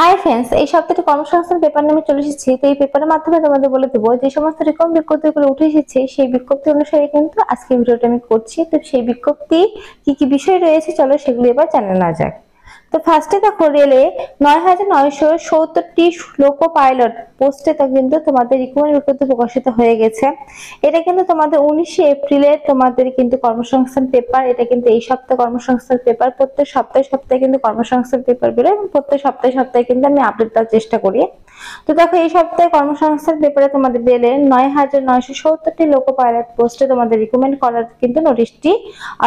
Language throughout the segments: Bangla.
হাই ফ্রেন্ডস, এই সপ্তাহে কর্মসংস্থান পেপার নামে চলে এসেছি। তো এই পেপারের মাধ্যমে তোমাদের বলে দেবো যে সমস্ত রিকম বিজ্ঞপ্তিগুলো উঠে এসেছে সেই বিজ্ঞপ্তি অনুসারে কিন্তু আজকে ভিডিওটা আমি করছি। তো সেই বিজ্ঞপ্তি কি কি বিষয় রয়েছে চলো সেগুলো এবার জানা না যাক। তো ফার্স্টে দেখো রেলে 9,970টি লোকো পাইলট পোস্টে তা কিন্তু তোমাদের রিক্রুটমেন্ট বিজ্ঞপ্তি প্রকাশিত হয়ে গেছে। এটা কিন্তু তোমাদের 19শে এপ্রিলে তোমাদের কিন্তু কর্মসংস্থান পেপার। এটা কিন্তু এই সপ্তাহে কর্মসংস্থান পেপার, প্রত্যেক সপ্তাহে সপ্তাহে কিন্তু কর্মসংস্থান পেপার বেরোয় এবং প্রত্যেক সপ্তাহে সপ্তাহে কিন্তু আমি আপডেট দেওয়ার চেষ্টা করি। তো দেখো এই সপ্তাহে কর্মসংস্থান পেপারে তোমাদের রেলে 9,970টি লোকো পাইলট পোস্টে তোমাদের রিক্রুটমেন্ট করার কিন্তু নোটিশটি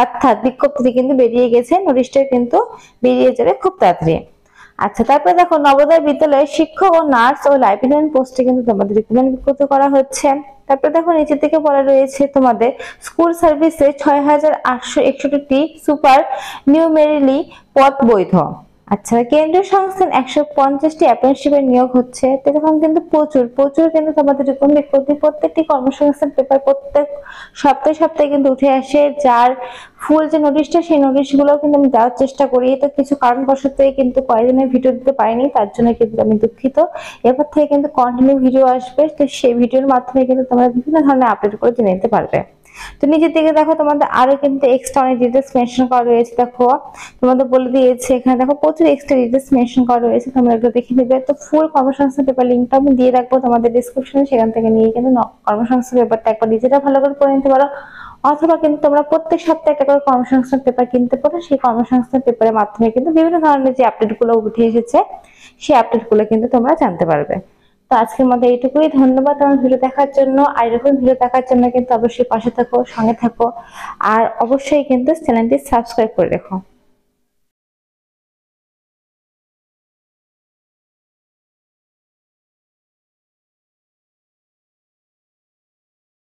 অর্থাৎ বিজ্ঞপ্তি কিন্তু বেরিয়ে গেছে। নোটিশটা কিন্তু বেরিয়ে যাবে খুব তাড়াতাড়ি। আচ্ছা, তারপরে দেখো নবোদয় বিদ্যালয়ে শিক্ষক ও নার্স ও লাইব্রেরিয়ান পোস্টে কিন্তু তোমাদের রিক্রুটমেন্ট বিজ্ঞপ্তি করা হচ্ছে। তারপরে দেখো নিচের দিকে বলা রয়েছে তোমাদের স্কুল সার্ভিসে 6,861টি সুপার নিউমেরিলি পদ বৈধ। আচ্ছা, কেন্দ্রীয় সংস্থান 150টি অ্যাপ্রেন্টিসশিপের নিয়োগ হচ্ছে। তো এরকম কিন্তু প্রচুর প্রচুর কিন্তু তোমাদের রিক্রুটমেন্ট বিজ্ঞপ্তি প্রত্যেকটি কর্মসংস্থান পেপার প্রত্যেক সপ্তাহে সপ্তাহে কিন্তু উঠে আসে। যার ফুল যে নোটিশটা সেই নোটিশগুলো কিন্তু আমি দেওয়ার চেষ্টা করি। তো কিছু কারণবশত কিন্তু কয়েকদিনের ভিডিও দিতে পারিনি, তার জন্য কিন্তু আমি দুঃখিত। এরপর থেকে কিন্তু কন্টিনিউ ভিডিও আসবে। তো সেই ভিডিওর মাধ্যমে কিন্তু তোমরা বিভিন্ন ধরনের আপডেট করে জেনে নিতে পারবে। তো নিচের দিকে দেখো তোমাদের আরো কিন্তু এক্সট্রা অনেক ডিটেলস মেনশন করা রয়েছে। দেখো তোমাদের বলে দিয়েছে এখানে দেখো প্রচুর এক্সট্রা ডিটেলস মেনশন করা রয়েছে, তোমরা একটু দেখে নেবে। তো ফুল কর্মসংস্থান পেপার লিঙ্কটা আমি দিয়ে রাখবো তোমাদের ডেসক্রিপশনে, সেখান থেকে নিয়ে কিন্তু কর্মসংস্থান পেপারটা একবার নিজেরা ভালো করে পড়ে নিতে পারো। অথবা কিন্তু তোমরা প্রত্যেক সপ্তাহে একটা করে কর্মসংস্থান পেপার কিনতে পারো। সেই কর্মসংস্থান পেপারের মাধ্যমে কিন্তু বিভিন্ন ধরনের যে আপডেট গুলো উঠে এসেছে সেই আপডেট গুলো কিন্তু তোমরা জানতে পারবে। তো আজকের মধ্যে এইটুকুই। ধন্যবাদ আমার ভিডিও দেখার জন্য। আর এরকম ভিডিও দেখার জন্য কিন্তু অবশ্যই পাশে থাকো, সঙ্গে থাকো, আর অবশ্যই কিন্তু চ্যানেলটি সাবস্ক্রাইব করে রেখো।